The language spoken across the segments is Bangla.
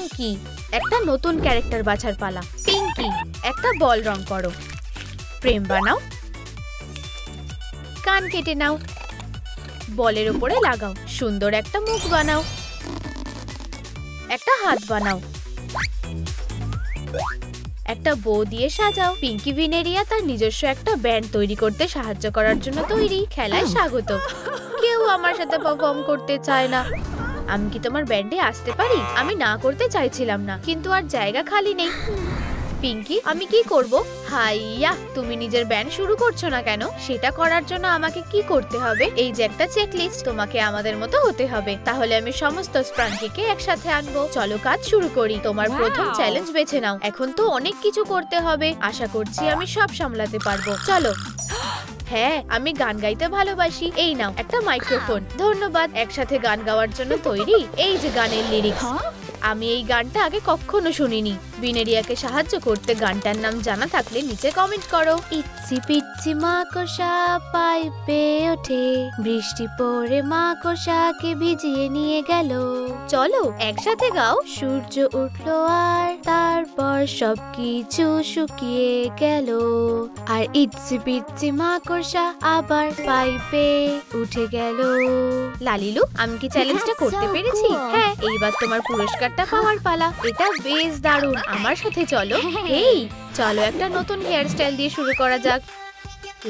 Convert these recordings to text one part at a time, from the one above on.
মাঙ্কি, একটা নতুন ক্যারেক্টার বাছার পালা। পিঙ্কি, একটা বল রং করো। প্রেম বানাও। কান কেটে নাও, বলের উপরে লাগাও। সুন্দর একটা মুখ বানাও। একটা হাত বানাও। একটা বো দিয়ে সাজাও। পিঙ্কি ভিনেরিয়া তার নিজস্ব একটা ব্যান্ড তৈরি করতে সাহায্য করার জন্য তৈরি। খেলায় স্বাগত। কেউ আমার সাথে পারফর্ম করতে চায় না। আমি কি তোমার ব্যান্ডে আসতে পারি? আমি না করতে চাইছিলাম না, কিন্তু আর জায়গা খালি নেই। পিঙ্কি, আমি কি করব? হাইয়া, তুমি নিজের ব্যান্ড শুরু করছো না কেন? সেটা করার জন্য আমাকে কি করতে হবে? এই যে একটা চেকলিস্ট, তোমাকে আমাদের মতো হতে হবে। তাহলে আমি সমস্ত স্প্রাঙ্কিকে একসাথে আনবো। চলো কাজ শুরু করি। তোমার প্রথম চ্যালেঞ্জ বেছে নাও। এখন তো অনেক কিছু করতে হবে। আশা করছি আমি সব সামলাতে পারবো। চলো। হ্যাঁ, আমি গান গাইতে ভালোবাসি। এই নাও একটা মাইক্রোফোন। ধন্যবাদ। একসাথে গান গাওয়ার জন্য তৈরি? এই যে গানের লিরিক্স। আমি এই গানটা আগে কখনো শুনিনি। ভিনেরিয়াকে সাহায্য করতে গানটার নাম জানা থাকলে নিচে কমেন্ট করো। ইচ্ছি পিচ্ছি মাকড়সা পাইপে ওঠে, বৃষ্টি পড়ে মাকড়সাকে ভিজিয়ে নিয়ে গেল। চলো একসাথে গাও। সূর্য উঠলো আর তারপর সবকিছু শুকিয়ে গেল, আর ইচ্ছি পিচ্ছি মাকড়সা আবার পাইপে উঠে গেল। লালিলু, আমি কি চ্যালেঞ্জটা করতে পেরেছি? হ্যাঁ, এইবার তোমার পুরস্কারটা পাওয়ার পালা। এটা বেশ দারুণ। আমার সাথে চলো। এই চলো একটা নতুন হেয়ার স্টাইল দিয়ে শুরু করা যাক।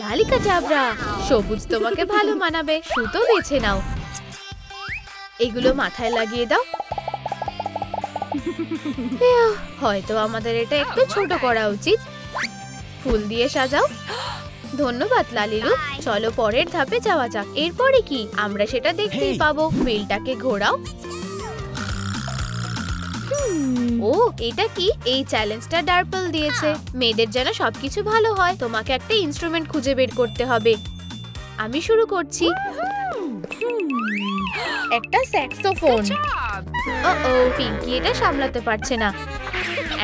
লালিকা চাবরা, সবুজ তোমাকে ভালো মানাবে। সুতো বেছে নাও, এগুলো মাথায় লাগিয়ে দাও। হয়তো আমাদের এটা একটু ছোট করা উচিত। ফুল দিয়ে সাজাও। ধন্যবাদ লালিলু। চলো পরের ধাপে যাওয়া যাক। এরপরে কি? আমরা সেটা দেখতেই পাবো। হুইলটাকে ঘোরাও। ও, এটা কি? এই চ্যালেঞ্জটা ডার্পল দিয়েছে। মেয়েদের যেন সবকিছু ভালো হয়। তোমাকে একটা ইনস্ট্রুমেন্ট খুঁজে বের করতে হবে। আমি শুরু করছি। একটা স্যাক্সোফোন। ও, পিঙ্কি এটা সামলাতে পারছে না।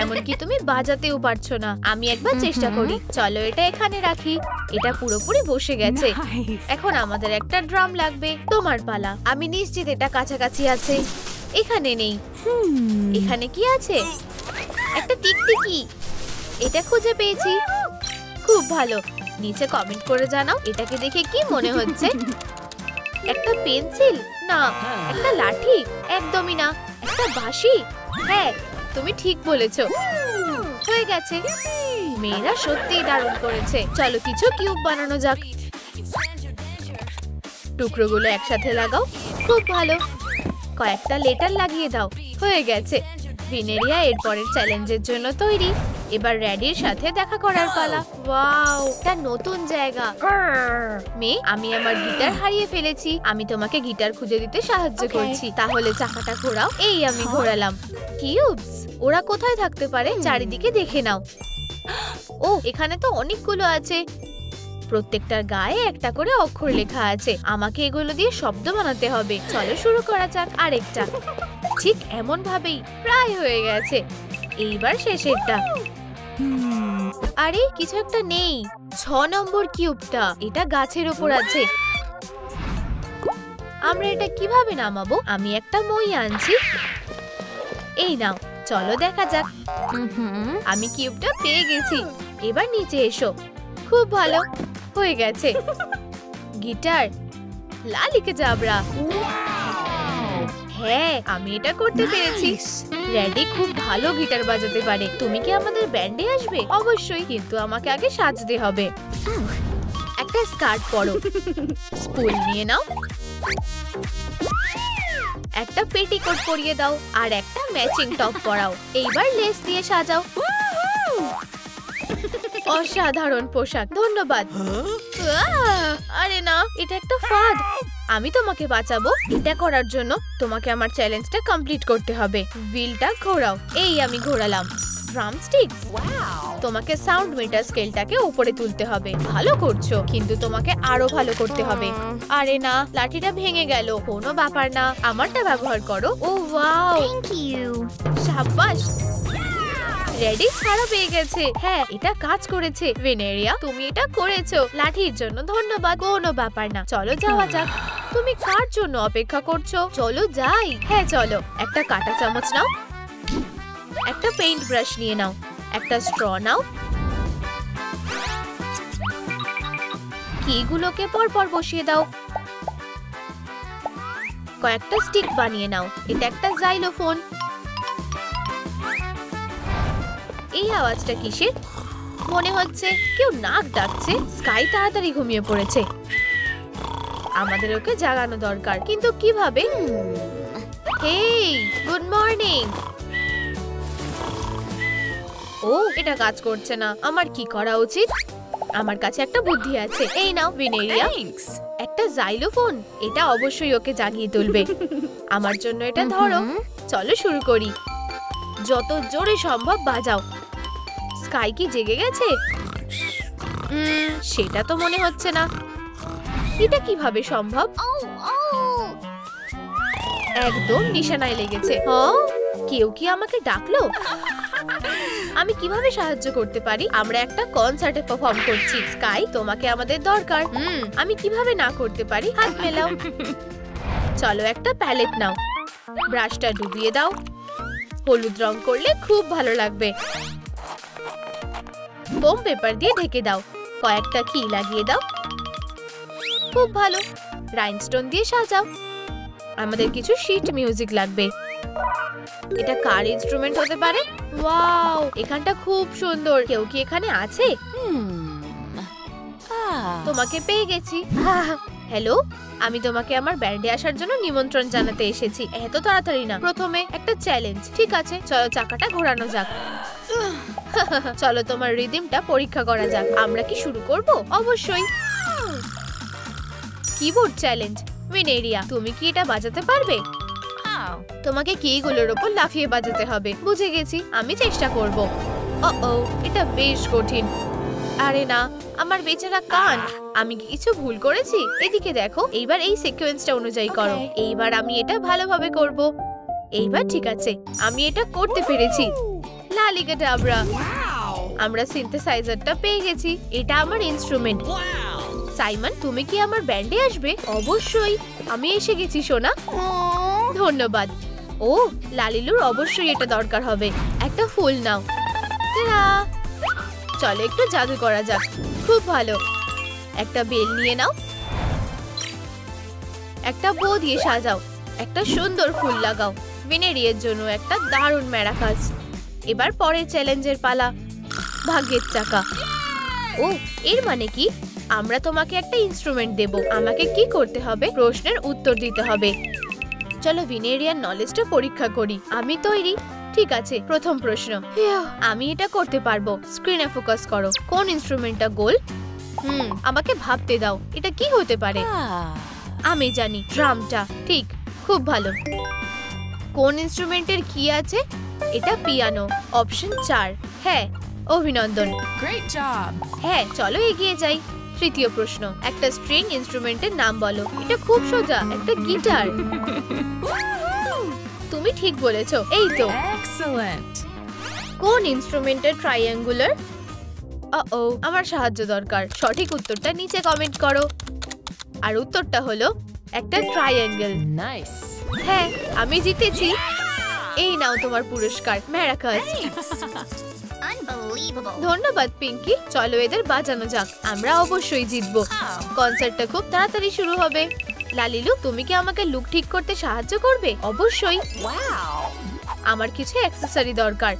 এমনকি তুমি বাজাতেও পারছো না। আমি একবার চেষ্টা করি। চলো এটা এখানে রাখি। এটা পুরোপুরি বসে গেছে। এখন আমাদের একটা ড্রাম লাগবে। তোমার পালা। আমি নিশ্চিত এটা কাছাকাছি আছে। এখানে নেই। এখানে কি আছে? একটা টিকটিকি। এটা খুঁজে পেয়েছি। খুব ভালো। নিচে কমেন্ট করে জানাও এটাকে দেখে কি মনে হচ্ছে। একটা পেন্সিল? না। একটা লাঠি? একদমই না। একটা বাঁশি? হ্যাঁ, তুমি ঠিক বলেছো। হয়ে গেছে। মেয়েরা সত্যিই দারুণ করেছে। চলো কিছু কিউব বানানো যাক। টুকরোগুলো একসাথে লাগাও। খুব ভালো। কয়েকটা লেটার লাগিয়ে দাও। হয়ে গেছে। ভিনেরিয়া এরপরের চ্যালেঞ্জের জন্য তৈরি। এবার র্যাডির সাথে দেখা করার পালা। ওয়াও, এটা নতুন জায়গা। মেয়ে, আমি আমার গিটার হারিয়ে ফেলেছি। আমি তোমাকে গিটার খুঁজে দিতে সাহায্য করছি। তাহলে চাকাটা ঘোরাও। এই আমি ঘোরালাম। কিউবস, ওরা কোথায় থাকতে পারে? চারিদিকে দেখে নাও। ও, এখানে তো অনেকগুলো আছে। প্রত্যেকটার গায়ে একটা করে অক্ষর লেখা আছে। আমাকে এগুলো দিয়ে শব্দ বানাতে হবে। চলো শুরু করা যাক। আরেকটা। ঠিক এমন ভাবেই প্রায় হয়ে গেছে। এইবার শেষেরটা। আরে কিছু একটা নেই। 6 নম্বর কিউবটা। এটা গাছের উপর আছে। আমরা এটা কিভাবে নামাবো? আমি একটা মই আনছি। এই নাও। চলো দেখা যাক। আমি কিউবটা পেয়ে গেছি। এবার নিচে এসো। খুব ভালো। হয়ে গেছে। গিটার। লালিকা চাবরা। হ্যাঁ, আমি এটা করতে পেরেছি। র্যাডি খুব ভালো গিটার বাজাতে পারে। তুমি কি আমাদের ব্যান্ডে আসবে? অবশ্যই, কিন্তু আমাকে আগে সাজতে হবে। একটা স্কার্ট পরো। স্পুল নিয়ে নাও। একটা পেটিকোট পরিয়ে দাও আর একটা ম্যাচিং টপ পরাও। এইবার লেস দিয়ে সাজাও। অসাধারণ পোশাক। ধন্যবাদ। আরে না, এটা একটা ফাঁদ। আমি তোমাকে বাঁচাবো। এটা করার জন্য তোমাকে আমার চ্যালেঞ্জটা কমপ্লিট করতে হবে। হুইলটা ঘোরাও। এই আমি ঘোরালাম। ড্রামস্টিক্স। তোমাকে সাউন্ড মিটার স্কেলটাকে উপরে তুলতে হবে। ভালো করছো, কিন্তু তোমাকে আরো ভালো করতে হবে। আরে না, লাঠিটা ভেঙে গেল। কোনো ব্যাপার না, আমারটা ব্যবহার করো। ও ওয়াও, থ্যাংক ইউ। সাবাস। রেডি ছাড়া পেয়ে গেছে। হ্যাঁ, এটা কাজ করেছে। ভিনেরিয়া, তুমি এটা করেছো। লাঠির জন্য ধন্যবাদ। কোনো ব্যাপার না। চলো যাওয়া যাক। তুমি কার জন্য অপেক্ষা করছো? চলো যাই। হ্যাঁ চলো। একটা কাঁটা চামচ নাও। একটা পেইন্ট ব্রাশ নিয়ে নাও, একটা স্ট্র নাও, কিগুলোকে পরপর বসিয়ে দাও, কয়েকটা স্টিক বানিয়ে নাও। এটা একটা জাইলোফোন। এই আওয়াজটা কিসের? মনে হচ্ছে কেউ নাক ডাকছে। স্কাই তাড়াতাড়ি ঘুমিয়ে পড়েছে। আমাদের ওকে জাগানো দরকার, কিন্তু কিভাবে? হেই, গুড মর্নিং। ও, এটা কাজ করছে না। আমার কি করা উচিত? আমার কাছে একটা বুদ্ধি আছে। এই নাও ভিনেরিয়া, একটা জাইলোফোন। এটা অবশ্যই ওকে জাগিয়ে তুলবে। আমার জন্য এটা ধরো। চলো শুরু করি। যত জোরে সম্ভব বাজাও। স্কাই কি জেগে গেছে? সেটা তো মনে হচ্ছে না। এটা কিভাবে সম্ভব? একদম নিশানায় লেগেছে। কেউ কি আমাকে ডাকলো? আমি কিভাবে সাহায্য করতে পারি? আমরা একটা কনসার্টে পারফর্ম করছি। স্কাই, তোমাকে আমাদের দরকার। আমি কিভাবে না করতে পারি? হাত মেলাও। চলো একটা প্যালেট নাও, ব্রাশটা ডুবিয়ে দাও। হলুদ রং করলে খুব ভালো লাগবে। ফোম পেপার দিয়ে ঢেকে দাও। কয়েকটা কি লাগিয়ে দাও। খুব ভালো। রাইনস্টোন দিয়ে সাজাও। আমাদের কিছু শীট মিউজিক লাগবে। এটা কার ইনস্ট্রুমেন্ট হতে পারে? ওয়াও, এখানটা খুব সুন্দর। কেউ কি এখানে আছে? তোমাকে পেয়ে গেছি। হ্যালো, আমি তোমাকে আমার ব্যান্ডে আসার জন্য নিমন্ত্রণ জানাতে এসেছি। এত তাড়াতাড়ি না। প্রথমে একটা চ্যালেঞ্জ। ঠিক আছে, চলো চাকাটা ঘোরানো যাক। চলো তোমার রিদিমটা পরীক্ষা করা যাক। আমরা কি শুরু করব? অবশ্যই। Keyboard challenge. ভিনেরিয়া, তুমি কি এটা বাজাতে পারবে? তোমাকে কিগুলোর উপর লাফিয়ে বাজাতে হবে। বুঝে গেছি, আমি চেষ্টা করব। ও, এটা বেশ কঠিন। আরে না, আমার বেচারা কান। আমি কি কিছু ভুল করেছি? এদিকে দেখো। এইবার এই সিকোয়েন্সটা অনুযায়ী করো। এইবার আমি এটা ভালোভাবে করব। এইবার ঠিক আছে, আমি এটা করতে পেরেছি। লালিগাডাব্রা। আমরা সিনথেসাইজারটা পেয়ে গেছি। এটা আমার ইনস্ট্রুমেন্ট। সাইমন, তুমি কি আমার ব্যান্ডে আসবে? অবশ্যই, আমি এসে গেছি সোনা। ধন্যবাদ। ও, লালিলুর অবশ্যই এটা দরকার হবে। একটা ফুল নাও। চলো একটু জাদু করা যাক। খুব ভালো। একটা বেল নিয়ে নাও, একটা বো দিয়ে সাজাও। একটা সুন্দর ফুল লাগাও। ভিনেরিয়ার জন্য একটা দারুণ ম্যারাকাস। এবার পরের চ্যালেঞ্জের পালা। ভাগ্যের চাকা। ও, এর মানে কি? আমরা তোমাকে একটা ইনস্ট্রুমেন্ট দেব। আমাকে কি করতে হবে? প্রশ্নের উত্তর দিতে হবে। চলো ভিনেরিয়ার নলেজটা পরীক্ষা করি। আমি তৈরি। ঠিক আছে, প্রথম প্রশ্ন। আমি এটা করতে পারবো। স্ক্রিনে ফোকাস করো। কোন ইনস্ট্রুমেন্টটা গোল? আমাকে ভাবতে দাও। এটা কি হতে পারে? আমি জানি, ড্রামটা। ঠিক, খুব ভালো। কোন ইনস্ট্রুমেন্টের কি আছে? এটা পিয়ানো। অপশন 4। হ্যাঁ, অভিনন্দন। Great job! হ্যাঁ, চলো এগিয়ে যাই। তৃতীয় প্রশ্ন। একটা স্ট্রিং ইনস্ট্রুমেন্টের নাম বলো। এটা খুব সোজা, একটা গিটার। তুমি ঠিক বলেছো। এই তো। Excellent! কোন ইনস্ট্রুমেন্টের ট্রায়াঙ্গুলার? আমার সাহায্য দরকার। সঠিক উত্তরটা নিচে কমেন্ট করো। আর উত্তরটা হলো একটা ট্রায়াঙ্গেল। Nice! হ্যাঁ, আমি জিতেছি। এই নাও তোমার পুরস্কার, ম্যারাকাস। ধন্যবাদ পিঙ্কি। চলো এদের বাজানো যাক। আমরা অবশ্যই জিতবো। কনসার্টটা খুব তাড়াতাড়ি শুরু হবে। লালিলু, তুমি কি আমাকে লুক ঠিক করতে সাহায্য করবে? অবশ্যই। আমার কিছু অ্যাকসেসরি দরকার।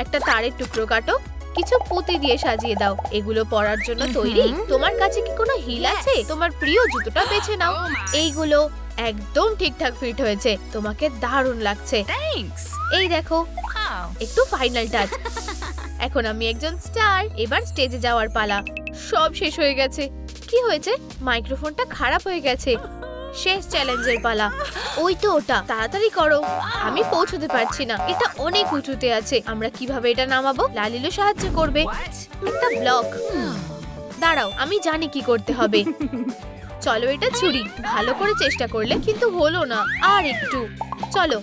একটা তারের টুকরো কাটো, কিছু পুঁতি দিয়ে সাজিয়ে দাও। এগুলো পরার জন্য তৈরি? তোমার কাছে কি কোনো হিল আছে? তোমার প্রিয় জুতোটা বেছে নাও। এইগুলো একদম ঠিকঠাক ফিট হয়েছে। তোমাকে দারুণ লাগছে। Thanks! এই দেখো, একটু ফাইনাল টাচ। এখন আমি একজন স্টার। এবার স্টেজে যাওয়ার পালা। সব শেষ হয়ে গেছে। কি হয়েছে? মাইক্রোফোনটা খারাপ হয়ে গেছে। শেষ চ্যালেঞ্জের পালা। ওই তো ওটা, তাড়াতাড়ি করো। আমি পৌঁছতে পারছি না। এটা অনেক উঁচুতে আছে। আমরা কিভাবে এটা নামাবো? লালিলু সাহায্য করবে। What? একটা ব্লক। দাঁড়াও, আমি জানি কি করতে হবে। চলো এটা ছুরি। ভালো করে চেষ্টা করলে, কিন্তু হলো না। আর একটু। চলো,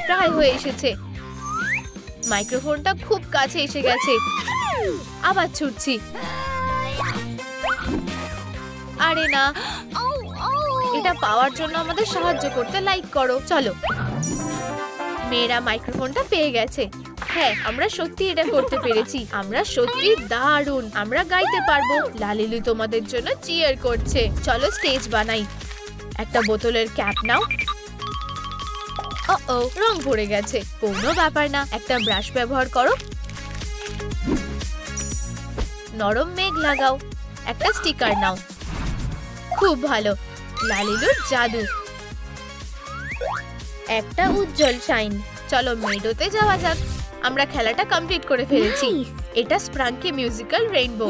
প্রায় হয়ে এসেছে। মাইক্রোফোনটা খুব কাছে এসে গেছে। আবার ছুটছি। আরে না, এটা পাওয়ার জন্য আমাদের সাহায্য করতে লাইক করো। চলো। মেয়েরা মাইক্রোফোনটা পেয়ে গেছে। হ্যাঁ, আমরা সত্যি এটা করতে পেরেছি। আমরা সত্যি দারুণ। আমরা গাইতে পারবো। লালিলু তোমাদের জন্য চিয়ার করছে। চলো স্টেজ বানাই। একটা বোতলের ক্যাপ নাও। ও রং পড়ে গেছে। কোনো ব্যাপার না, একটা ব্রাশ ব্যবহার করো। নরম মেঘ লাগাও। একটা স্টিকার নাও। খুব ভালো, লালিলুর জাদু। একটা উজ্জ্বল শাইন। চলো মেডোতে যাওয়া যাক। আমরা খেলাটা কমপ্লিট করে ফেলেছি। এটা স্প্রাঙ্কি মিউজিক্যাল রেইনবো।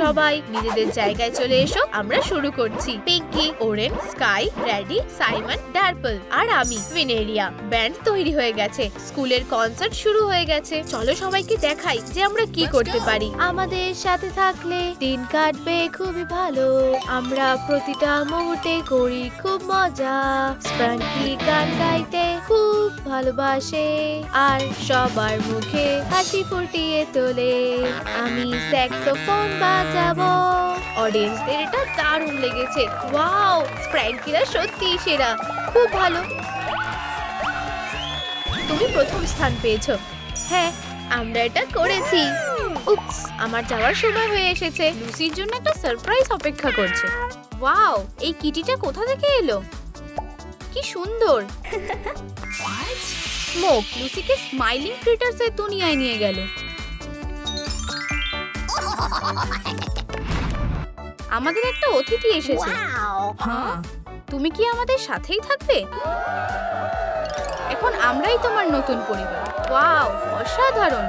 সবাই নিজেদের জায়গায় চলে এসো। আমরা শুরু করছি। Pinky, Oren, Sky, Ready, Simon, ডার্পল আর আমি ভিনেরিয়া। ব্যান্ড তৈরি হয়ে গেছে। স্কুলের কনসার্ট শুরু হয়ে গেছে। চলো সবাইকে দেখাই যে আমরা কি করতে পারি। আমাদের সাথে থাকলে দিন কাটবে খুবই ভালো। আমরা প্রতিটা মুহূর্তে করি খুব মজা। স্প্রাঙ্কি গান গাইতে খুব ভালোবাসে আর সবার মুখে হাসি ফুটিয়ে তোলে। আমি স্যাক্সোফোন বাজাবো। অডিয়েন্সদের এটা দারুণ লেগেছে। ওয়াও, স্প্রাঙ্কিরা সত্যি সেরা। খুব ভালো। তুমি প্রথম স্থান পেয়েছো। হ্যাঁ, আমরা এটা করেছি। উপস, আমার যাওয়ার সময় হয়ে এসেছে। লুসির জন্য একটা সারপ্রাইজ অপেক্ষা করছে। ওয়াও, এই কিটিটা কোথা থেকে এলো? কি সুন্দর। স্মোক লুসিকে স্মাইলিং ক্রিটার্স এর দুনিয়ায় নিয়ে গেল। আমাদের একটা অতিথি এসেছে। হ্যাঁ, তুমি কি আমাদের সাথেই থাকবে? এখন আমরাই তোমার নতুন পরিবার। ওয়াও, অসাধারণ।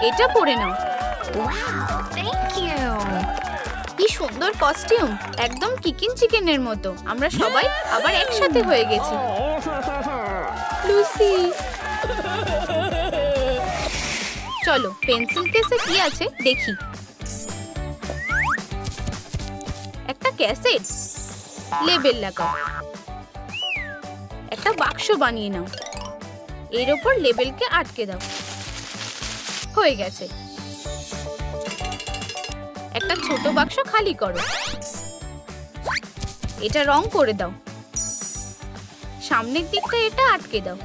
এটা পরে নাও। thank you. কি সুন্দর কস্টিউম, একদম কিকিন চিকেনের মতো। আমরা সবাই আবার একসাথে হয়ে গেছি। লুসি, চলো পেন্সিল কেসে কি আছে দেখি। একটা ক্যাসেট, লেবেল লাগাও। একটা বাক্স বানিয়ে নাও। এর উপর লেবেলকে আটকে দাও। হয়ে গেছে। একটা ছোট বাক্স খালি করো। এটা রং করে দাও। সামনের দিকটা এটা আটকে দাও।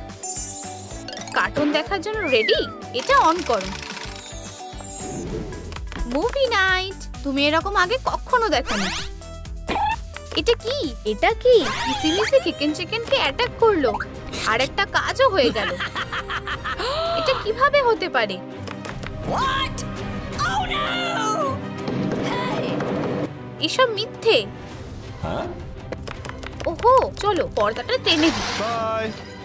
কার্টুন দেখার জন্য রেডি? এটা অন করো। Movie night. তুমি এরকম আগে কখনো দেখোনি। এটা কি? এটা কি? কিসিমিসি চিকেন চিকেনকে অ্যাটাক করলো আর একটা কাজও হয়ে গেল। এটা কিভাবে হতে পারে? What? Oh no! এসব মিথ্যে। ওহো, চলো পর্দাটা টেনে দিই।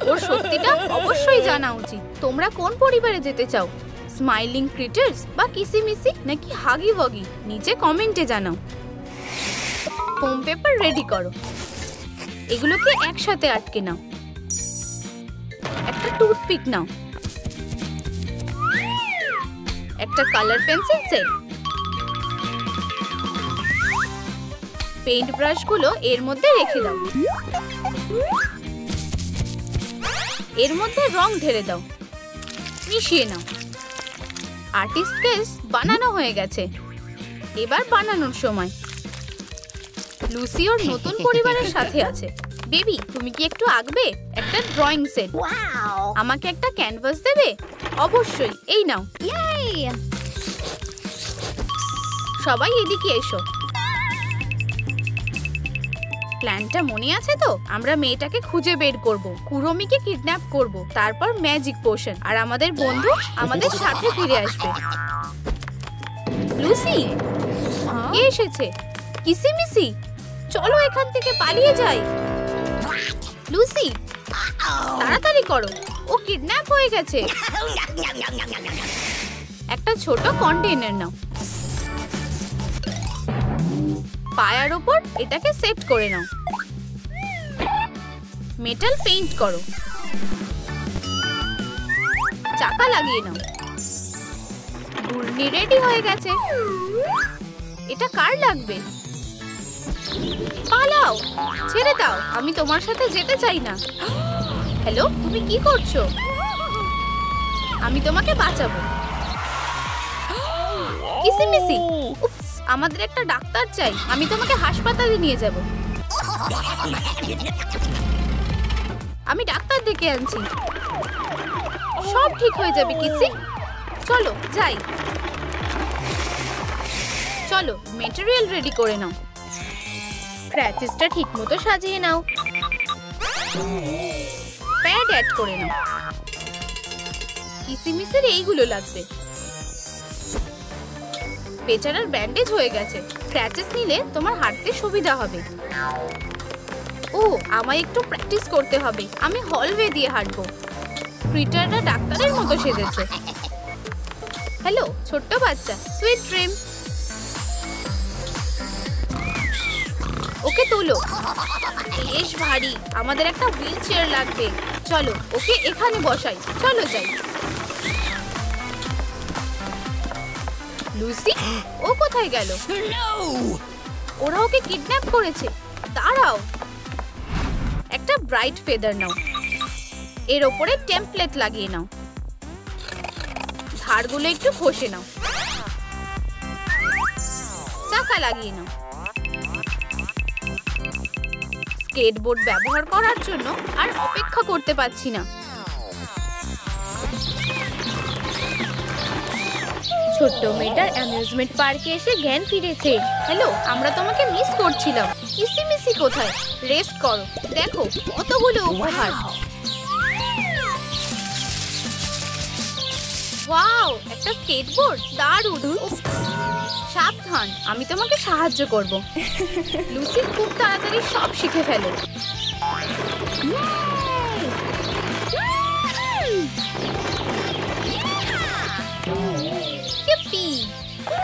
ওর সত্যিটা অবশ্যই জানা উচিত। তোমরা কোন পরিবারে যেতে চাও? স্মাইলিং ক্রিটার্স বা কিসিমিসি নাকি হাগি ওয়াগি? নিচে কমেন্টে জানাও। ফোম পেপার রেডি করো। এগুলোকে একসাথে আটকে নাও। একটা টুথপিক নাও। একটা কালার পেন্সিল সেট। পেইন্ট ব্রাশগুলো এর মধ্যে রেখে দাও। এর মধ্যে রং ঢেলে দাও। মিশিয়ে নাও। আর্টিস্ট কেস বানানো হয়ে গেছে। এবার বানানোর সময়। লুসি ওর নতুন পরিবারের সাথে আছে। বেবি, তুমি কি একটু আঁকবে? একটা ড্রয়িং সেট। Wow! আমাকে একটা ক্যানভাস দেবে? অবশ্যই, এই নাও। Yay! সবাই এদিকে এসো। প্ল্যানটা মনে আছে তো? আমরা মেয়েটাকে খুঁজে বের করব, কুরমিকে কিডন্যাপ করব, তারপর ম্যাজিক পোশন আর আমাদের বন্ধু আমাদের সাথে ফিরে আসবে। লুসি, কে এসেছে? কিসিমিসি, চলো এখান থেকে পালিয়ে যাই। লুসি, তাড়াতাড়ি করো, ও কিডন্যাপ হয়ে গেছে। একটা ছোট কন্টেইনার নাও। পায়ার উপর এটাকে সেট করে নাও। মেটাল পেইন্ট করো। চাকা লাগিয়ে নাও। ঘুর্ণি রেডি হয়ে গেছে। এটা কার লাগবে? পালাও, ছেড়ে দাও, আমি তোমার সাথে যেতে চাই না। হ্যালো, তুমি কি করছো? আমি তোমাকে বাঁচাবো। কিসিমিসি, উপস, আমাদের একটা ডাক্তার চাই। আমি তোমাকে হাসপাতালে নিয়ে যাব। আমি ডাক্তার ডেকে আনছি। সব ঠিক হয়ে যাবে কিসি। চলো যাই। চলো মেটেরিয়াল রেডি করে নাও। ক্র্যাচেসটা ঠিক মতো সাজিয়ে নাও। প্যাড অ্যাড করে নাও। কিসিমিসের এইগুলো লাগবে। বেচারার ব্যান্ডেজ হয়ে গেছে। ক্র্যাচেস নিলে তোমার হাঁটতে সুবিধা হবে। ও, আমায় একটু প্র্যাকটিস করতে হবে। আমি হলওয়ে দিয়ে হাঁটবো। ক্রিটারটা ডাক্তারের মতো সেজেছে। হ্যালো ছোট্ট বাচ্চা, সুইট ড্রিম। ওকে তোলো। বেশ ভারী, আমাদের একটা হুইল চেয়ার লাগবে। চলো ওকে এখানে বসাই। চলো যাই। লুসি, ও কোথায় গেল? ওরা ওকে কিডন্যাপ করেছে। দাঁড়াও, একটা ব্রাইট ফেদার নাও। এর ওপরে টেমপ্লেট লাগিয়ে নাও। ধারগুলো একটু ঘষে নাও। চাকা লাগিয়ে নাও। স্কেটবোর্ড ব্যবহার করার জন্য আর অপেক্ষা করতে পারছি না। ছোট্ট মেয়েটার অ্যামিউজমেন্ট পার্কে এসে জ্ঞান ফিরেছে। হ্যালো, আমরা তোমাকে মিস করছিলাম। কিসিমিসি কোথায়? রেস্ট করো। দেখো কতগুলো উপহার। ওয়াও, একটা স্কেটবোর্ড, দারুণ। সাবধান, আমি তোমাকে সাহায্য করব। লুসি খুব তাড়াতাড়ি সব শিখে ফেলে।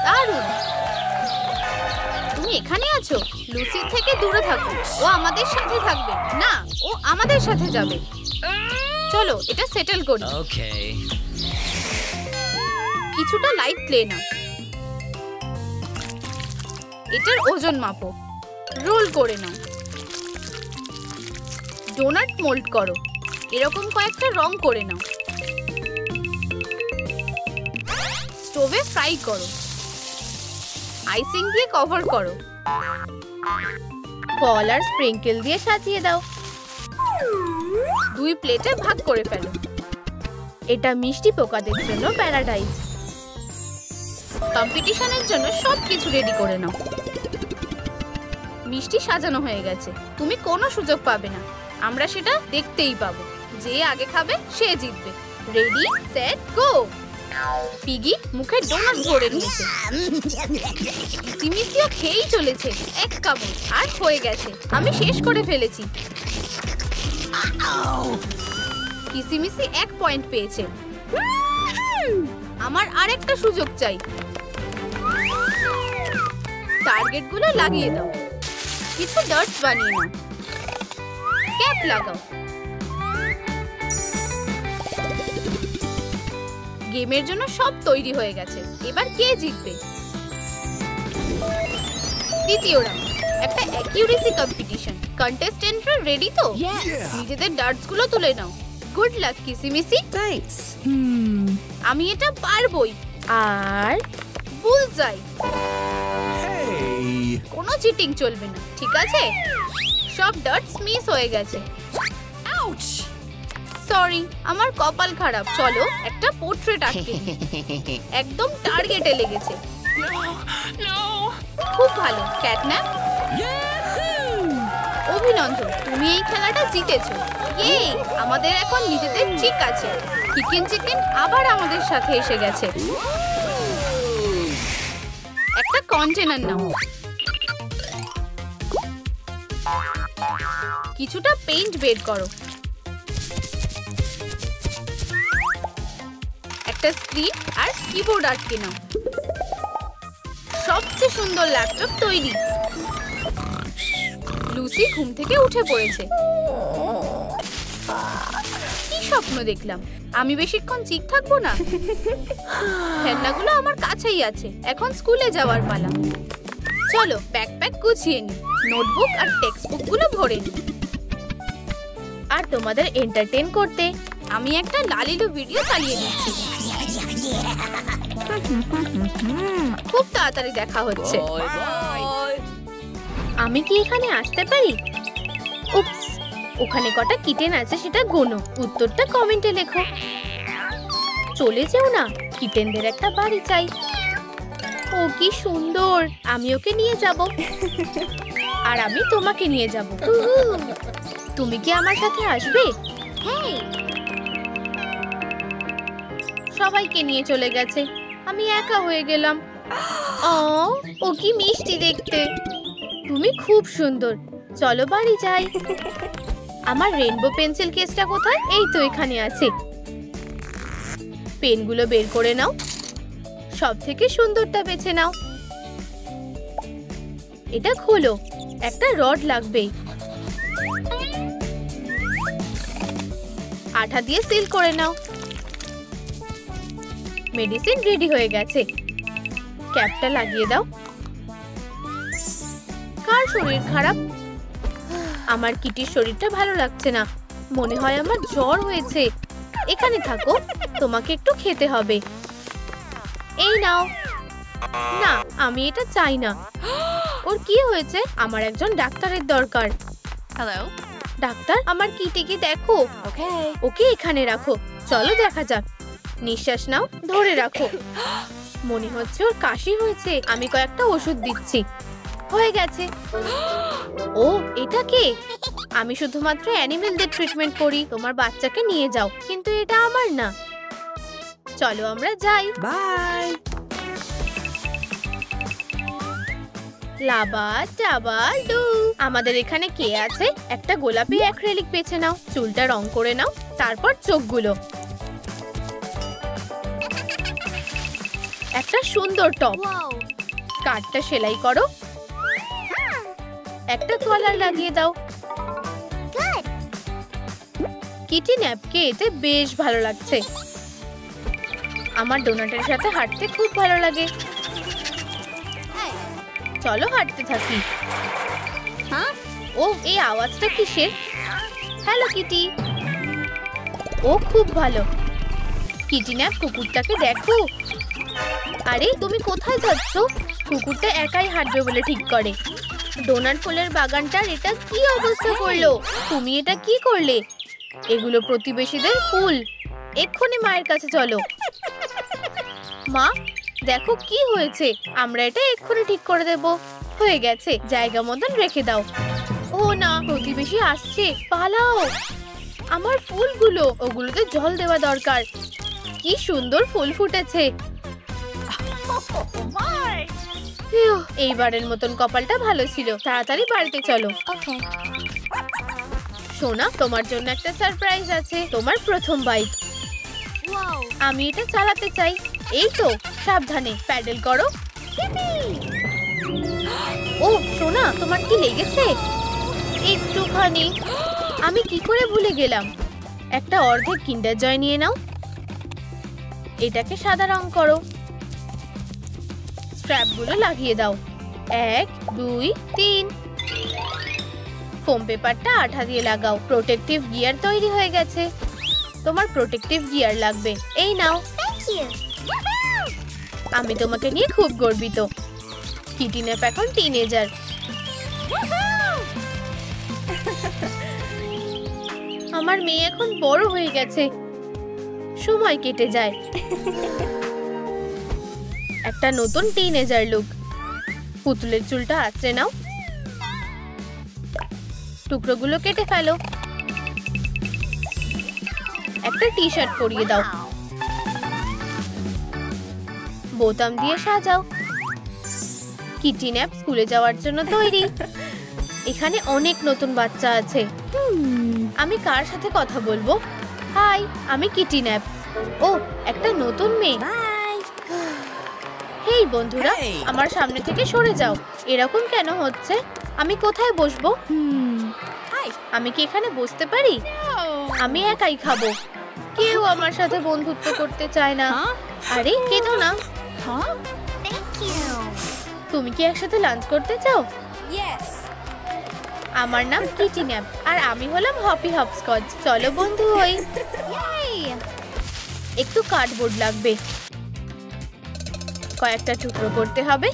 দারুণ, তুমি এখানে আছো। লুসির থেকে দূরে থাকো। ও আমাদের সাথে থাকবে না, ও আমাদের সাথে যাবে। চলো এটা সেটেল করি। কিছুটা লাইট ক্লে নাও। এটার ওজন মাপো। রোল করে নাও। ডোনাট মোল্ড করো। এরকম কয়েকটা রং করে নাও। স্টোভে ফ্রাই করো। আইসিং দিয়ে কভার করো। ফল আর স্প্রিংকেল দিয়ে সাজিয়ে দাও। 2 প্লেটে ভাগ করে ফেলো। এটা মিষ্টি পোকাদের জন্য প্যারাডাইস। কম্পিটিশনের জন্য সবকিছু রেডি করে নাও। মিষ্টি সাজানো হয়ে গেছে। তুমি কোনো সুযোগ পাবে না। আমরা সেটা দেখতেই পাবো। যে আগে খাবে সে জিতবে। Ready set go. পিগি মুখে ডোনাট ভরে নিয়েছে। কিসিমিসিও খেয়েই চলেছে। এক কামড় আর হয়ে গেছে। আমি শেষ করে ফেলেছি। কিসিমিসি 1 পয়েন্ট পেয়েছে। আমার আরেকটা সুযোগ চাই। টার্গেটগুলো লাগিয়ে দাও। কিছু ডার্টস বানিয়ে নাও। ক্যাপ লাগাও। গেমের জন্য সব তৈরি হয়ে গেছে। এবার কে জিতবে? দ্বিতীয় রাউন্ড, একটা অ্যাকিউরেসি কম্পিটিশন। কন্টেস্টেন্টরা রেডি তো? নিজেদের ডার্টস গুলো তুলে নাও। গুড লাক কিসিমিসি। Thanks. আমি এটা পারবই। আর বুলজাই। কোনো চিটিং চলবে না, ঠিক আছে? সব ডার্টস মিস হয়ে গেছে। আউচ! সরি, আমার কপাল খারাপ। চলো একটা পোর্ট্রেট আঁকি। একদম টার্গেটে লেগেছে। খুব ভালো ক্যাটন্যাপ। অভিনন্দন, তুমি এই খেলাটা জিতেছো। ইয়ে, আমাদের এখন নিজেদের চিক আছে। চিকেন আবার আমাদের সাথে এসে গেছে। একটা কন্টেনার নাও। কিছুটা পেইন্ট বের করো। একটা স্ক্রিন আর কিবোর্ড আটকে নাও। সবচেয়ে সুন্দর ল্যাপটপ তৈরি। লুসি ঘুম থেকে উঠে পড়েছে। কি স্বপ্ন দেখলাম? আমি বেশিক্ষণ চিক থাকবো না। খেলনাগুলো আমার কাছেই আছে। এখন স্কুলে যাওয়ার পালা। চলো ব্যাকপ্যাক গুছিয়ে নি। নোটবুক আর টেক্সটবুক গুলো ভরে নি। আর তোমাদের এন্টারটেইন করতে আমি একটা লালিলু ভিডিও চালিয়ে দিচ্ছি। খুব তাড়াতাড়ি দেখা হচ্ছে। আমি কি এখানে আসতে পারি? উপস, ওখানে কটা কিটেন আছে সেটা গোনো। উত্তরটা কমেন্টে লেখো। চলে যেও না, কিটেনদের একটা বাড়ি চাই। ও কি সুন্দর, আমি ওকে নিয়ে যাব। আর আমি তোমাকে নিয়ে যাব। তুমি কি আমার সাথে আসবে? Hey. সবাইকে নিয়ে চলে গেছে, আমি একা হয়ে গেলাম। ও কি মিষ্টি দেখতে। তুমি খুব সুন্দর, চলো বাড়ি যাই। আমার রেইনবো পেন্সিল কেসটা কোথায়? এই তো এখানে আছে। পেনগুলো বের করে নাও, সব থেকে সুন্দরটা বেছে নাও। এটা খোলো, একটা রড লাগবে। আঠা দিয়ে সিল করে নাও। মেডিসিন রেডি হয়ে গেছে, ক্যাপটা লাগিয়ে দাও। কার শরীর খারাপ? আমার কিটির শরীরটা ভালো লাগছে না, মনে হয় আমার জ্বর হয়েছে। এখানে থাকো, তোমাকে একটু খেতে হবে। এই নাও। না, আমি এটা চাই না। ওর কি হয়েছে? আমার একজন ডাক্তারের দরকার। Hello. ডাক্তার, আমার কিটিকে দেখো। Okay. ওকে এখানে রাখো, চলো দেখা যাক। নিঃশ্বাস নাও, ধরে রাখো। মনে হচ্ছে ওর কাশি হয়েছে, আমি কয়েকটা ওষুধ দিচ্ছি। হয়ে গেছে। ও, এটা কে? আমি শুধুমাত্র অ্যানিমেলদের ট্রিটমেন্ট করি। তোমার বাচ্চাকে নিয়ে যাও, কিন্তু এটা আমার না। চলো আমরা যাই। বাই। Lanba টাবা do. আমাদের এখানে কে আছে? একটা গোলাপি অ্যাক্রিলিক বেছে নাও, চুলটা রং করে নাও, তারপর চোখগুলো। একটা সুন্দর টপ। Whoa. স্কার্টটা সেলাই করো, একটা কলার লাগিয়ে দাও। Good. কিটি ন্যাপকে এতে বেশ ভালো লাগছে। আমার ডোনাটের সাথে হাঁটতে খুব ভালো লাগে। Hey. চলো হাঁটতে থাকি। Huh? ও, এই আওয়াজটা কিসের? Hello Kitty. ও খুব ভালো। কিটি ন্যাপ, কুকুরটাকে দেখো। আরে তুমি কোথায় যাচ্ছ? কুকুরটা একাই হাঁটবে বলে ঠিক করে। ডোনাট ফুলের বাগানটার এটা কি অবস্থা করলো? তুমি এটা কি করলে? এগুলো প্রতিবেশীদের ফুল। এক্ষুনি মায়ের কাছে চলো। মা, দেখো কি হয়েছে। আমরা এটা এক্ষুনি ঠিক করে দেব। হয়ে গেছে, জায়গা মতন রেখে দাও। ও না, প্রতিবেশী আসছে, পালাও। আমার ফুলগুলো, ওগুলোতে জল দেওয়া দরকার। কি সুন্দর ফুল ফুটেছে। হিউ, এইবারের মতন কপালটা ভালো ছিল। তাড়াতাড়ি বাড়িতে চলো। Okay. সোনা, তোমার জন্য একটা সারপ্রাইজ আছে। তোমার প্রথম বাইক। Whoa. আমি এটা চালাতে চাই। এই তো, সাবধানে প্যাডেল করো। ও সোনা, তোমার কি লেগেছে? একটুখানি। আমি কি করে ভুলে গেলাম। একটা অর্ধেক কিন্ডার জয় নিয়ে নাও। এটাকে সাদা রং করো। স্ট্র্যাপগুলো লাগিয়ে দাও। 1 2 3। ফোম পেপারটা আঠা দিয়ে লাগাও। প্রোটেক্টিভ গিয়ার তৈরি হয়ে গেছে। তোমার প্রোটেক্টিভ গিয়ার লাগবে। এই নাও। Thank you. আমি তোমাকে নিয়ে খুব গর্বিত। কিটি ন্যাপ এখন টিনেজার। আমার মেয়ে এখন বড় হয়ে গেছে। সময় কেটে যায়। একটা নতুন টিনেজার লুক। পুতুলের চুলটা আঁচড়ে নাও। টুকরোগুলো কেটে ফেলো। একটা টি শার্ট পরিয়ে দাও। Wow. বোতাম দিয়ে সাজাও। কিটি ন্যাপ স্কুলে যাওয়ার জন্য তৈরি। এখানে অনেক নতুন বাচ্চা আছে। আমি কার সাথে কথা বলবো? হাই, আমি কিটি ন্যাপ। ও, একটা নতুন মেয়ে। বাই। হেই বন্ধুরা, Hey! আমার সামনে থেকে সরে যাও। এরকম কেন হচ্ছে? আমি কোথায় বসবো? হাই। আমি কি এখানে বসতে পারি? আমি একাই খাবো। কেউ আমার সাথে বন্ধুত্ব করতে চায় না। আরে কেঁদো না। হ্যাঁ? Thank you. তুমি কি একসাথে লাঞ্চ করতে চাও? ইয়েস। আমার নাম কিটি ন্যাপ আর আমি হলাম হপি হপস্কচ। চলো বন্ধু হই। Yay. একটু কার্ডবোর্ড লাগবে। কয়েকটা টুকরো করতে হবে।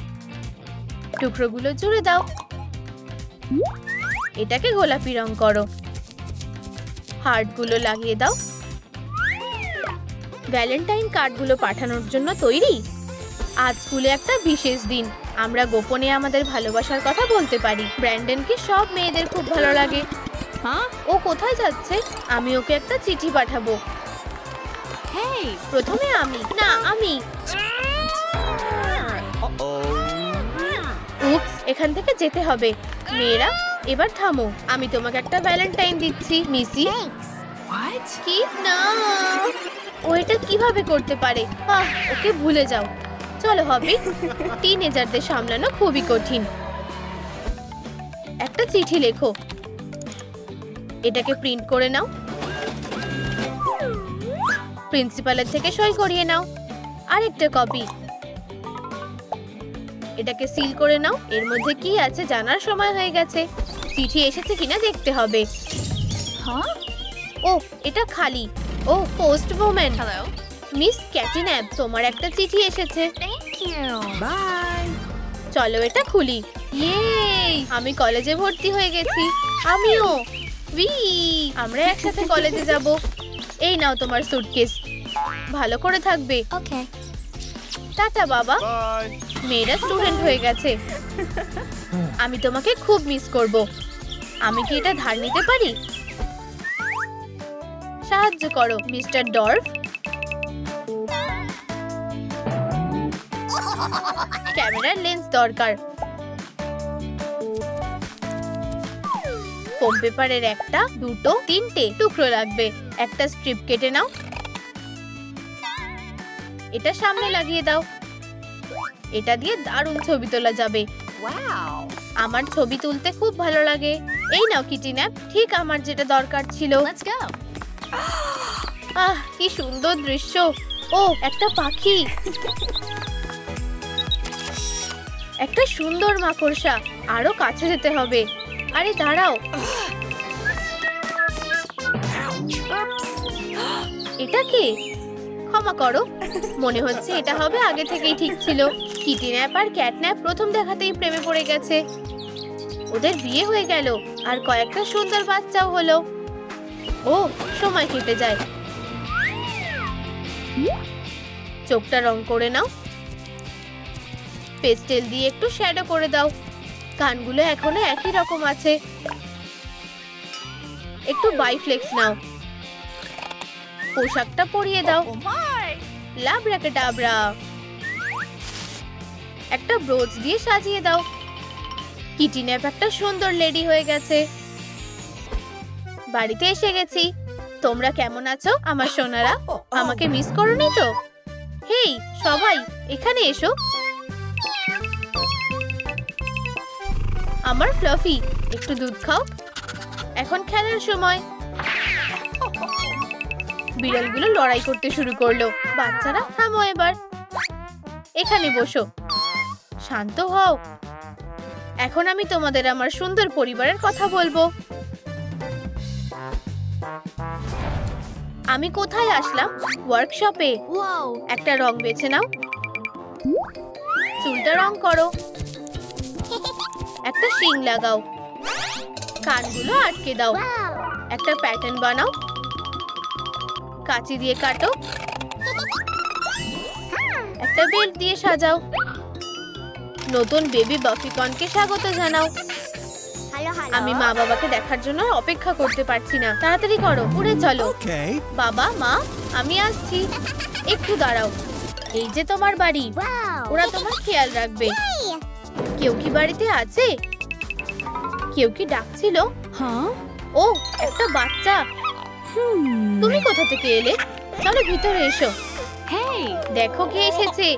টুকরোগুলো জুড়ে দাও। এটাকে গোলাপি রং করো। হার্টগুলো লাগিয়ে দাও। ভ্যালেন্টাইন কার্ডগুলো পাঠানোর জন্য তৈরি? আজ স্কুলে একটা বিশেষ দিন। আমরা গোপনে আমাদের ভালোবাসার কথা বলতে পারি। ব্র্যান্ডনকে সব মেয়েদের খুব ভালো লাগে। Huh? ও কোথায় যাচ্ছে? আমি ওকে একটা চিঠি পাঠাবো। Hey. প্রথমে আমি। উপস, এখান থেকে যেতে হবে। মেয়েরা, এবার থামো। আমি তোমাকে একটা ভ্যালেন্টাইন দিচ্ছি, মিসি। Thanks. What? কি না, ও এটা কিভাবে করতে পারে? ওকে ভুলে যাও। চলো হবি, টিনেজারদের সামলানো খুবই কঠিন। একটা চিঠি লেখো। এটাকে প্রিন্ট করে নাও। প্রিন্সিপালের থেকে সই করিয়ে নাও। আরেকটা কপি। এটাকে সিল করে নাও। এর মধ্যে কি আছে জানার সময় হয়ে গেছে। চিঠি এসেছে কিনা দেখতে হবে। Huh? ও, এটা খালি। ও, পোস্ট ওম্যান। Hello. মিস ক্যাটিন্যাপ, তোমার একটা চিঠি এসেছে। Thank you. Bye. চলো এটা খুলি। ইয়ে, আমি কলেজে ভর্তি হয়ে গেছি। আমিও। উই, আমরা একসাথে কলেজে যাব। এই নাও তোমার সুটকেস। ভালো করে থাকবে। Okay. টাটা বাবা। মেয়েরা স্টুডেন্ট হয়ে গেছে। আমি তোমাকে খুব মিস করব। আমি কি এটা ধার নিতে পারি? সাহায্য করো মিস্টার ডর্ফ। ক্যামেরার লেন্স দরকার। ফোম পেপারের একটা, দুটো, তিনটে টুকরো লাগবে। একটা স্ট্রিপ কেটে নাও। এটা সামনে লাগিয়ে দাও। এটা দিয়ে দারুণ ছবি তোলা যাবে। Wow. আমার ছবি তুলতে খুব ভালো লাগে। এই নাও কিটিন্যাপ, ঠিক আমার যেটা দরকার ছিল। Let's go. কি সুন্দর দৃশ্য। ও, একটা পাখি। একটা সুন্দর মাকড়সা। আরো কাছে যেতে হবে। আরে দাঁড়াও। এটা কি? ক্ষমা করো, মনে হচ্ছে এটা হবে আগে থেকেই ঠিক ছিল। কিটিন্যাপ আর ক্যাটন্যাপ প্রথম দেখাতেই প্রেমে পড়ে গেছে। ওদের বিয়ে হয়ে গেল আর কয়েকটা সুন্দর বাচ্চাও হলো। ও, সময় কেটে যায়। চোখটা রং করে নাও। পেস্টেল দিয়ে একটু শ্যাডো করে দাও। কানগুলো এখনো একই রকম আছে। একটু বাইফ্লেক্স নাও। পোশাকটা পরিয়ে দাও। Oh my. লাবরাকাডাবরা। একটা ব্রোচ দিয়ে সাজিয়ে দাও। কিটিন্যাপ একটা সুন্দর লেডি হয়ে গেছে। বাড়িতে এসে গেছি। তোমরা কেমন আছো আমার সোনারা? আমাকে মিস করোনি তো? হেই সবাই, এখানে এসো। আমার ফ্লাফি, একটু দুধ খাও। এখন খেলার সময়। বিড়ালগুলো লড়াই করতে শুরু করলো। বাচ্চারা থামো এবার। এখানে বসো। শান্ত হও। এখন আমি তোমাদের আমার সুন্দর পরিবারের কথা বলবো। আমি কোথায় আসলাম? ওয়ার্কশপে। Whoa. একটা রং বেছে নাও। চুলটা রং করো। একটা শিং লাগাও। কানগুলো আটকে দাও। Wow. একটা প্যাটার্ন বানাও। কাঁচি দিয়ে কাটো। একটা বেল্ট দিয়ে সাজাও। নতুন বেবি বাফিকনকে স্বাগত জানাও। Hello, hello. আমি মা বাবাকে দেখার জন্য অপেক্ষা করতে পারছি না। তাড়াতাড়ি করো, উড়ে চলো। Okay. বাবা মা, আমি আসছি। একটু দাঁড়াও। এই যে তোমার বাড়ি। Wow. ওরা তোমার খেয়াল রাখবে। Hey. কেউ কি বাড়িতে আছে? কেউ কি ডাকছিল? Huh? ও, একটা বাচ্চা। তুমি কোথা থেকে এলে? চলো ভিতরে এসো। Hey. দেখো কে এসেছে।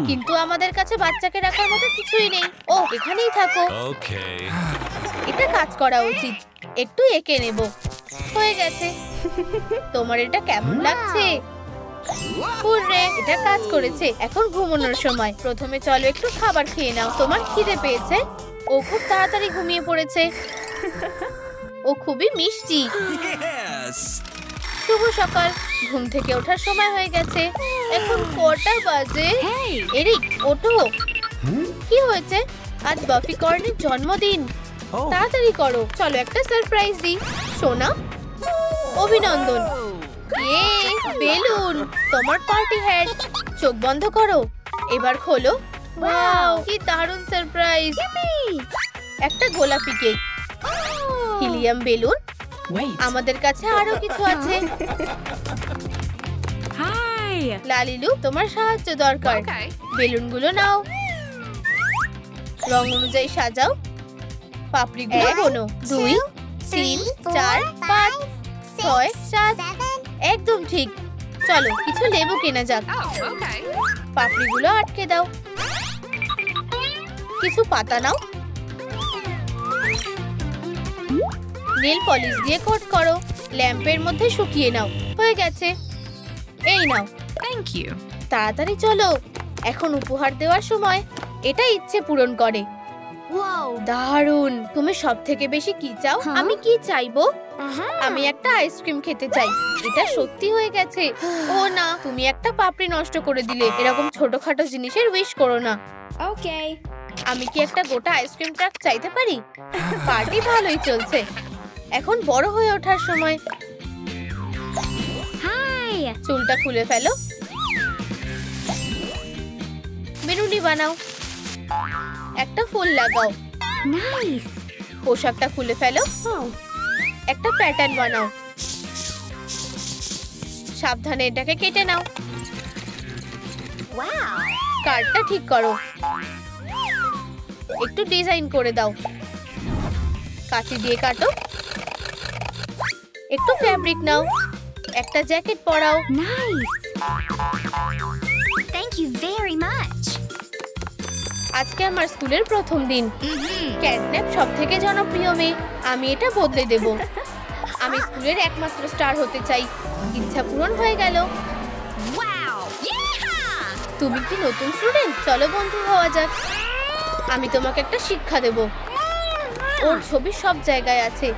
কিন্তু আমাদের কাছে বাচ্চাকে রাখার মতো কিছুই নেই। ও, এখানেই থাকো। Okay. এটা কাজ করা উচিত। একটু এঁকে নেব। হয়ে গেছে। তোমার এটা কেমন লাগছে? হুররে, এটা কাজ করেছে। এখন ঘুমানোর সময়। প্রথমে চলো একটু খাবার খেয়ে নাও। তোমার খিদে পেয়েছে? ও খুব তাড়াতাড়ি ঘুমিয়ে পড়েছে। ও খুবই মিষ্টি। Yes. শুভ সকাল। ঘুম থেকে ওঠার সময় হয়ে গেছে। এখন কটা বাজে? Hey. এরিক, ওঠো। কি হয়েছে? আজ বাফি কর্নের জন্মদিন। তাড়াতাড়ি করো, চলো একটা সারপ্রাইজ দিই। সোনা, অভিনন্দন। ইয়ে, বেলুন, তোমার পার্টি হ্যাট। চোখ বন্ধ করো, এবার খোলো। ওয়াও, কি দারুণ সারপ্রাইজ। একটা গোলাপি কেক, হিলিয়াম বেলুন। Wait. আমাদের কাছে আরো কিছু আছে। Hi. লালিলু, তোমার সাহায্য দরকার। Okay. বেলুনগুলো নাও, রং অনুযায়ী সাজাও। পাপড়িগুলো গোনো। 2, 3, 4, 5, 6, 7। একদম ঠিক। চলো কিছু লেবু কেনা যাক। Oh, okay. পাপড়িগুলো আটকে দাও। কিছু পাতা নাও। নেল পলিশ দিয়ে কোট করো। ল্যাম্পের মধ্যে শুকিয়ে নাও। হয়ে গেছে। এই নাও। Thank you. তাড়াতাড়ি চলো, এখন উপহার দেওয়ার সময়। এটা ইচ্ছে পূরণ করে। Whoa. দারুণ। তুমি সব থেকে বেশি কি চাও? হ্যাঁ? আমি কি চাইবো? Uh-huh. আমি একটা আইসক্রিম খেতে চাই। এটা সত্যি হয়ে গেছে। ও না, তুমি একটা পাপড়ি নষ্ট করে দিলে। এরকম ছোটখাটো জিনিসের উইশ করো না। Okay. আমি কি একটা গোটা আইসক্রিম ট্রাক চাইতে পারি? পার্টি ভালোই চলছে। এখন বড় হয়ে ওঠার সময়। Hi. চুলটা খুলে ফেলো। বেলুনি বানাও। একটা ফুল লাগাও। Nice. পোশাকটা খুলে ফেলো। Oh. একটা প্যাটার্ন বানাও। সাবধানে এটাকে কেটে নাও। Wow. স্কার্টটা ঠিক করো। একটু ডিজাইন করে দাও। কাঁচি দিয়ে কাটো। একটু ফ্যাব্রিক নাও। একটা jacket পরাও। Nice. Thank you very much. আজকে আমার স্কুলের প্রথম দিন। ক্যাটন্যাপ সবথেকে জনপ্রিয় মেয়ে। আমি এটা বদলে দেব। আমি স্কুলের একমাত্র স্টার হতে চাই। ইচ্ছা পূরণ হয়ে গেল। Wow. Yeah. তুমি কি নতুন স্টুডেন্ট? চলো বন্ধু হওয়া যাক। আমি তোমাকে একটা শিক্ষা দেব। ওর ছবি সব জায়গায় আছে।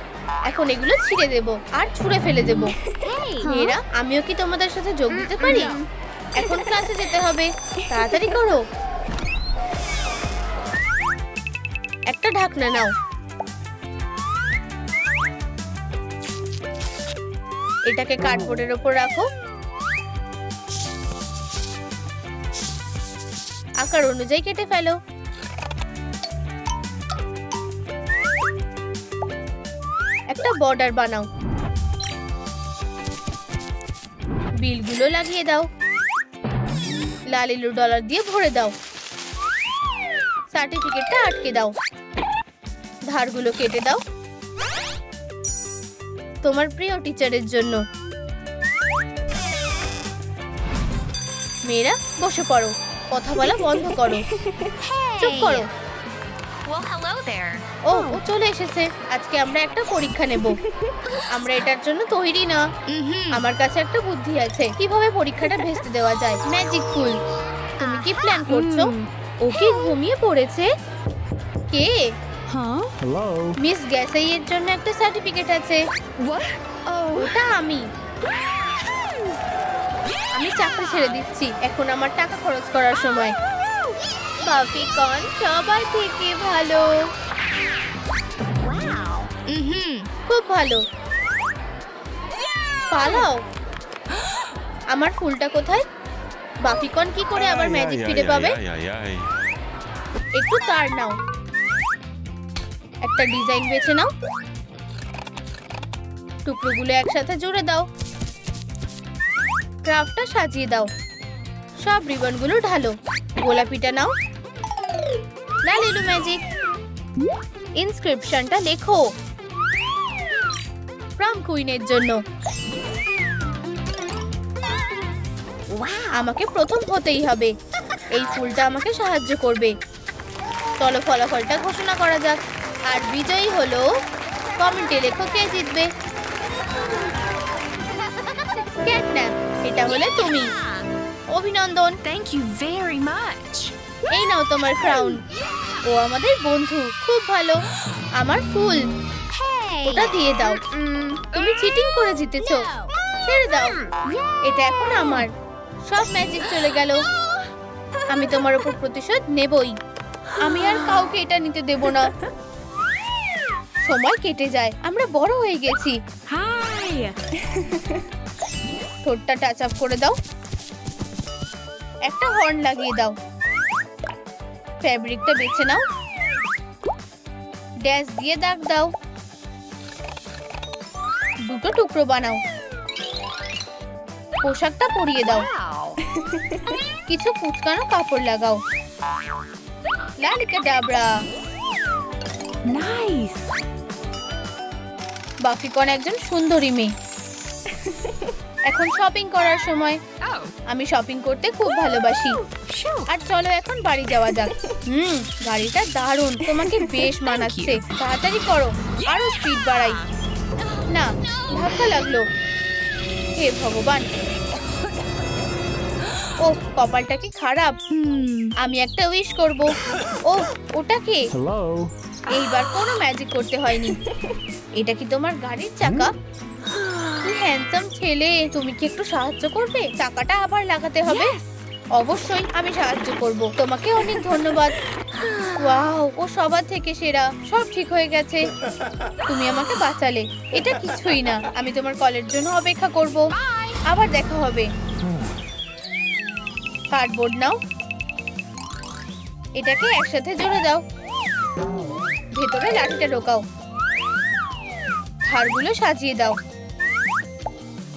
এখন এগুলো ছিঁড়ে দেব আর ছুঁড়ে ফেলে দেব। Hey. মেয়েরা, আমিও কি তোমাদের সাথে যোগ দিতে পারি? এখন ক্লাসে যেতে হবে। তাড়াতাড়ি করো। একটা ঢাকনা নাও। এটাকে কার্ডবোর্ডের উপর রাখো। আকার অনুযায়ী কেটে ফেলো। একটা বর্ডার বানাও। বিলগুলো লাগিয়ে দাও। লালিলু ডলার দিয়ে ভরে দাও। সার্টিফিকেটটা আটকে দাও। ধারগুলো কেটে দাও। তোমার প্রিয় টিচারের জন্য। মেয়েরা বসে পড়ো। কথা বলা বন্ধ করো। চুপ করো। Well, hello there. ও চলে এসেছে। আজকে আমরা একটা পরীক্ষা নেব। আমরা এটার জন্য তৈরি না। আমার কাছে একটা বুদ্ধি আছে। কিভাবে পরীক্ষাটা ভেস্তে দেওয়া যায়। ম্যাজিক ফুল। তুমি কি প্ল্যান করছো? ও কি ঘুমিয়ে পড়েছে? কে? Huh? Hello. মিস গ্যাসাই এর জন্য একটা সার্টিফিকেট আছে। What? Oh. ওটা আমি চাকরি ছেড়ে দিচ্ছি। এখন আমার টাকা খরচ করার সময়। বাফি কর্ন সবার থেকে ভালো। Wow. খুব ভালো। পালাও। আমার ফুলটা কোথায়? বাফিকন কি করে আবার ম্যাজিক ফিরে পাবে? একটু তার নাও। একটা ডিজাইন বেছে নাও। টুকরোগুলো একসাথে জুড়ে দাও। ক্রাফটটা সাজিয়ে দাও। সব রিবনগুলো ঢালো। গোলাপিটা নাও। লালিলু ম্যাজিক। ইনস্ক্রিপশনটা লেখো। প্রম কুইনের জন্য। আমাকে প্রথম হতেই হবে। এই ফুলটা আমাকে সাহায্য করবে। চলো ফলাফলটা ঘোষণা করা যাক। আর বিজয়ী হলো, কমেন্টে লেখো কে জিতবে। ক্যাটন্যাপ, এটা হলে তুমি। অভিনন্দন। Thank you very much. এই নাও তোমার ক্রাউন। ও আমাদের বন্ধু, খুব ভালো। আমার ফুল, Hey. ওটা দিয়ে দাও। তুমি চিটিং করে জিতেছো। ছেড়ে দাও। এটা এখন আমার। সব ম্যাজিক চলে গেল। আমি তোমার উপর প্রতিশোধ নেবই। আমি আর কাউকে এটা নিতে দেব না। সময় কেটে যায়, আমরা বড় হয়ে গেছি। Hi. ঠোঁটটা টাচ আপ করে দাও, একটা হর্ন লাগিয়ে দাও, ফ্যাব্রিকটা বেছে নাও, ড্যাশ দিয়ে দাগ দাও, দুটো টুকরো বানাও, পোশাকটা পরিয়ে দাও, Wow. কিছু কুচকানো কাপড় লাগাও, লালিকা ডাবরা। Nice. বাকিকন একজন সুন্দরী মেয়ে। এখন শপিং করার সময়। Oh. আমি শপিং করতে খুব ভালোবাসি। Shoo. আর চলো এখন বাড়ি যাওয়া যাক। গাড়িটা দারুণ, তোমাকে বেশ মানাচ্ছে। তাড়াতাড়ি করো, আরো স্পিড বাড়াই। না, ধাক্কা লাগলো। হে ভগবান, ও কপালটা কি খারাপ। আমি একটা উইশ করব। ও ওটা কে? Hello. এইবার কোনো ম্যাজিক করতে হয়নি। এটা কি তোমার গাড়ির চাকা? কি হ্যান্ডসাম ছেলে, তুমি কি একটু সাহায্য করবে? চাকাটা আবার লাগাতে হবে। অবশ্যই আমি সাহায্য করব। তোমাকে অনেক ধন্যবাদ। ওয়াও, ও সবার থেকে সেরা। সব ঠিক হয়ে গেছে। তুমি আমাকে বাঁচালে। এটা কিছুই না। আমি তোমার কলের জন্য অপেক্ষা করব। আবার দেখা হবে। কার্ডবোর্ড নাও, এটাকে একসাথে জুড়ে দাও, ভেতরে লাঠিটা ঢোকাও, ধারগুলো সাজিয়ে দাও,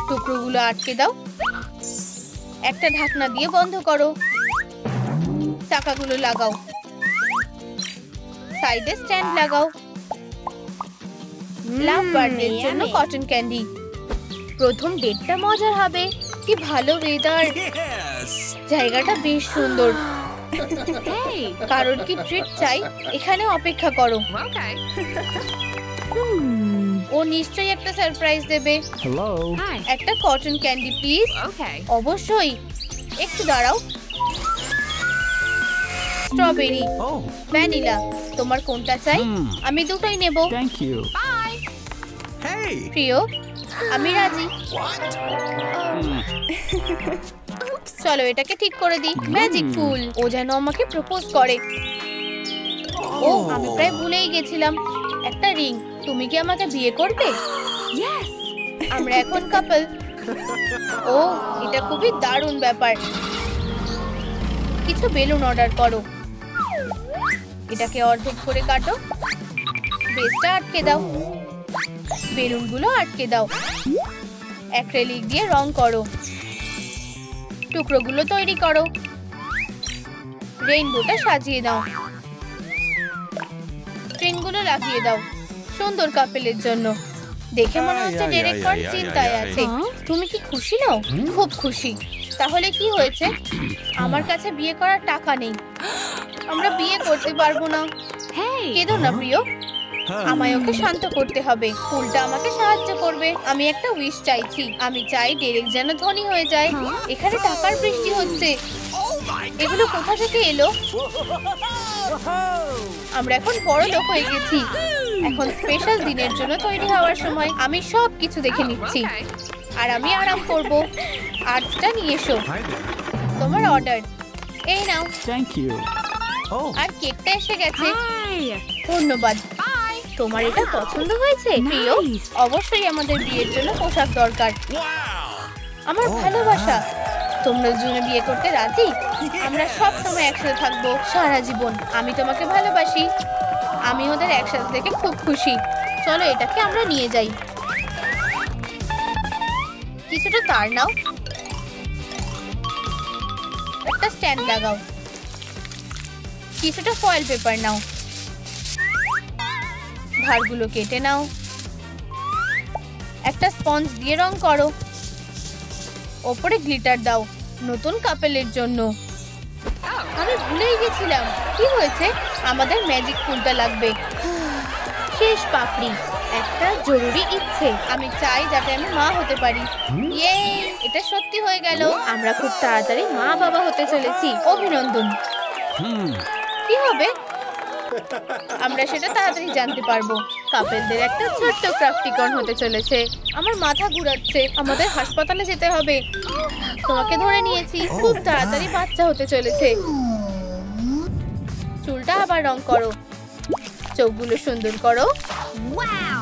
টুকরোগুলো আটকে দাও, একটা ঢাকনা দিয়ে বন্ধ করো, চাকাগুলো লাগাও, সাইডে স্ট্যান্ড লাগাও, লাভ বার্থডের জন্য কটন ক্যান্ডি। প্রথম ডেটটা মজার হবে। কি ভালো ওয়েদার, Yes. জায়গাটা বেশ সুন্দর। Hey. কারোর কি ট্রিট চাই? এখানে অপেক্ষা করো, Okay. ও নিশ্চয়ই একটা সারপ্রাইজ দেবে। Hello. Hi. একটা কটন ক্যান্ডি প্লিজ। Okay. অবশ্যই, একটু দাঁড়াও। Strawberry, Oh. ভ্যানিলা, তোমার কোনটা চাই? আমি দুটোই নেব। Thank you. Bye. Hey. প্রিয়, আমি রাজি। চলো এটাকে ঠিক করে দিই। ম্যাজিক ফুল, ও যেন আমাকে প্রপোজ করে। ও আমি প্রায় ভুলেই গেছিলাম, একটা রিং। তুমি কি আমাকে বিয়ে করবে? Yes. আমরা এখন কাপল। ও এটা খুবই দারুণ ব্যাপার। কিছু বেলুন অর্ডার করো, এটাকে অর্ধেক করে কাটো, বেসটা আটকে দাও, বেলুনগুলো আটকে দাও, অ্যাক্রিলিক দিয়ে রং করো, টুকরোগুলো তৈরি করো, রেইনবোটা সাজিয়ে দাও, স্ট্রিংগুলো লাগিয়ে দাও। সুন্দর কাপেলের জন্য। দেখে মনে হচ্ছে ডিরেক্টর চিন্তায় আছে। তুমি কি খুশি নও? খুব খুশি। তাহলে কি হয়েছে? আমার কাছে বিয়ে করার টাকা নেই, আমরা বিয়ে করতে পারবো না। Hey. কেঁদো না প্রিয়, আমায় ওকে শান্ত করতে হবে। ফুলটা আমাকে সাহায্য করবে। আমি একটা উইশ চাইছি। আমি চাই ডেরেক যেন ধনী হয়ে যায়। এখানে টাকার বৃষ্টি হচ্ছে। এগুলো কোথা থেকে এলো? আমরা এখন বড় লোক হয়ে গেছি। এখন স্পেশাল দিনের জন্য তৈরি হওয়ার সময়। আমি সব কিছু দেখে নিচ্ছি Okay. আর আমি আরাম করব। আর্টসটা নিয়ে এসো। Hi there. তোমার অর্ডার এই নাও। Thank you. Oh. আর কেকটা এসে গেছে। Hi. ধন্যবাদ। Bye. তোমার এটা পছন্দ হয়েছে প্রিয়? Nice. অবশ্যই আমাদের বিয়ের জন্য পোশাক দরকার। Wow. আমার ভালোবাসা, তোমরা দুজনে বিয়ে করতে রাজি? আমরা সব সময় একসাথে থাকবো সারা জীবন। আমি তোমাকে ভালোবাসি। আমি ওদের একসাথে দেখে খুব খুশি। চলো এটাকে আমরা নিয়ে যাই। কিছুটা তার নাও, একটা স্ট্যান্ড লাগাও, কিছুটা ফয়েল পেপার নাও, ধারগুলো কেটে নাও, একটা স্পঞ্জ দিয়ে রং করো, ওপরে গ্লিটার দাও নতুন কাপেলের জন্য। আমি ভুলেই গেছিলাম। কি হয়েছে? আমাদের ম্যাজিক ফুলটা লাগবে। শেষ পাপড়ি, একটা জরুরি ইচ্ছে। আমি চাই যাতে আমি মা হতে পারি। ইয়ে, এটা সত্যি হয়ে গেল। আমরা খুব তাড়াতাড়ি মা বাবা হতে চলেছি। অভিনন্দন। কি হবে? আমরা সেটা তাড়াতাড়ি জানতে পারবো। কাপেলদের একটা ছোট্ট ক্রাফটিকন হতে চলেছে। আমার মাথা ঘুরাচ্ছে, আমাদের হাসপাতালে যেতে হবে। তোমাকে ধরে নিয়েছি, খুব তাড়াতাড়ি বাচ্চা হতে চলেছে। চুলটা আবার রং করো, চোখগুলো সুন্দর করো। Wow.